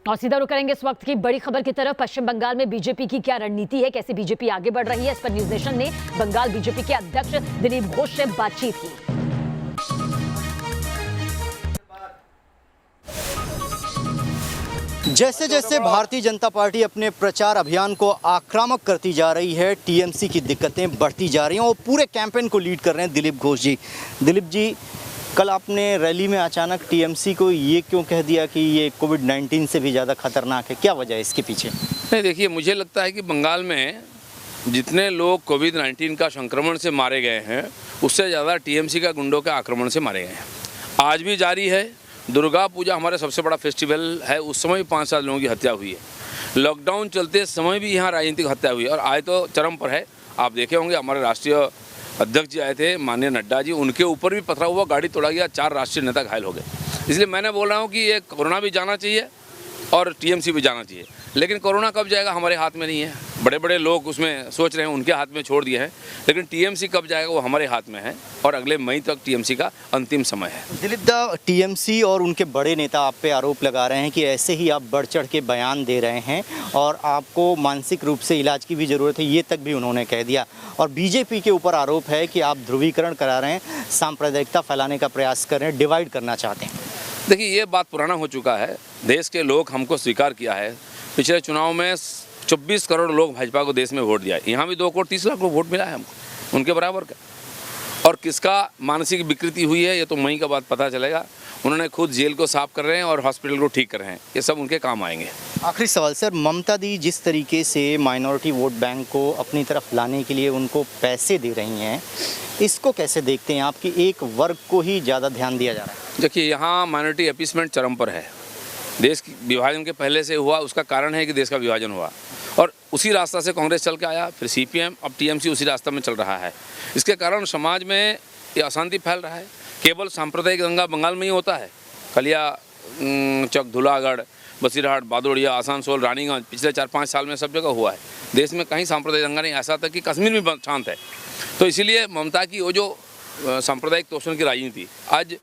और सीधा रुख करेंगे इस वक्त की बड़ी खबर की तरफ। पश्चिम बंगाल में बीजेपी की क्या रणनीति है, कैसे बीजेपी आगे बढ़ रही है, इस पर न्यूज नेशन ने बंगाल बीजेपी के अध्यक्ष दिलीप घोष से बातचीत की। जैसे जैसे भारतीय जनता पार्टी अपने प्रचार अभियान को आक्रामक करती जा रही है, टीएमसी की दिक्कतें बढ़ती जा रही हैं और पूरे कैंपेन को लीड कर रहे हैं दिलीप घोष जी। दिलीप जी, कल आपने रैली में अचानक टीएमसी को ये क्यों कह दिया कि ये कोविड-19 से भी ज़्यादा खतरनाक है? क्या वजह है इसके पीछे? नहीं, देखिए, मुझे लगता है कि बंगाल में जितने लोग कोविड-19 का संक्रमण से मारे गए हैं, उससे ज़्यादा टीएमसी का गुंडों के आक्रमण से मारे गए हैं। आज भी जारी है। दुर्गा पूजा हमारा सबसे बड़ा फेस्टिवल है, उस समय भी 5-7 लोगों की हत्या हुई है। लॉकडाउन चलते समय भी यहाँ राजनीतिक हत्या हुई है और आज तो चरम पर है। आप देखे होंगे, हमारे राष्ट्रीय अध्यक्ष जी आए थे, माननीय नड्डा जी, उनके ऊपर भी पथराव हुआ, गाड़ी तोड़ा गया, 4 राष्ट्रीय नेता घायल हो गए। इसलिए मैंने बोल रहा हूँ कि ये कोरोना भी जाना चाहिए और टीएमसी भी जाना चाहिए, लेकिन कोरोना कब जाएगा हमारे हाथ में नहीं है। बड़े बड़े लोग उसमें सोच रहे हैं, उनके हाथ में छोड़ दिए हैं, लेकिन टीएमसी कब जाएगा वो हमारे हाथ में है और अगले मई तक टीएमसी का अंतिम समय है। दिलीप दा, टीएमसी और उनके बड़े नेता आप पे आरोप लगा रहे हैं कि ऐसे ही आप बढ़ चढ़ के बयान दे रहे हैं और आपको मानसिक रूप से इलाज की भी ज़रूरत है, ये तक भी उन्होंने कह दिया। और बीजेपी के ऊपर आरोप है कि आप ध्रुवीकरण करा रहे हैं, सांप्रदायिकता फैलाने का प्रयास कर रहे हैं, डिवाइड करना चाहते हैं। देखिए, ये बात पुराना हो चुका है। देश के लोग हमको स्वीकार किया है। पिछले चुनाव में 24 करोड़ लोग भाजपा को देश में वोट दिया है। यहाँ भी 2 करोड़ 30 लाख को वोट मिला है हमको, उनके बराबर का। और किसका मानसिक विकृति हुई है ये तो मई का बाद पता चलेगा। उन्होंने खुद जेल को साफ कर रहे हैं और हॉस्पिटल को ठीक कर रहे हैं, ये सब उनके काम आएंगे। आखिरी सवाल सर, ममता दी जिस तरीके से माइनॉरिटी वोट बैंक को अपनी तरफ लाने के लिए उनको पैसे दे रही हैं, इसको कैसे देखते हैं आप कि एक वर्ग को ही ज़्यादा ध्यान दिया जा रहा है? देखिए, यहाँ माइनॉरिटी अपीसमेंट चरम पर है। देश की विभाजन के पहले से हुआ, उसका कारण है कि देश का विभाजन हुआ और उसी रास्ता से कांग्रेस चल के आया, फिर सीपीएम, अब टीएमसी उसी रास्ता में चल रहा है। इसके कारण समाज में ये अशांति फैल रहा है। केवल सांप्रदायिक दंगा बंगाल में ही होता है। कलिया चक, धुलागढ़, बसीरहाट, बादोड़िया, आसनसोल, रानीगंज, पिछले 4-5 साल में सब जगह हुआ है। देश में कहीं सांप्रदायिक दंगा नहीं, ऐसा तक कि कश्मीर में शांत है। तो इसीलिए ममता की वो जो सांप्रदायिक तोषण की राजनीति आज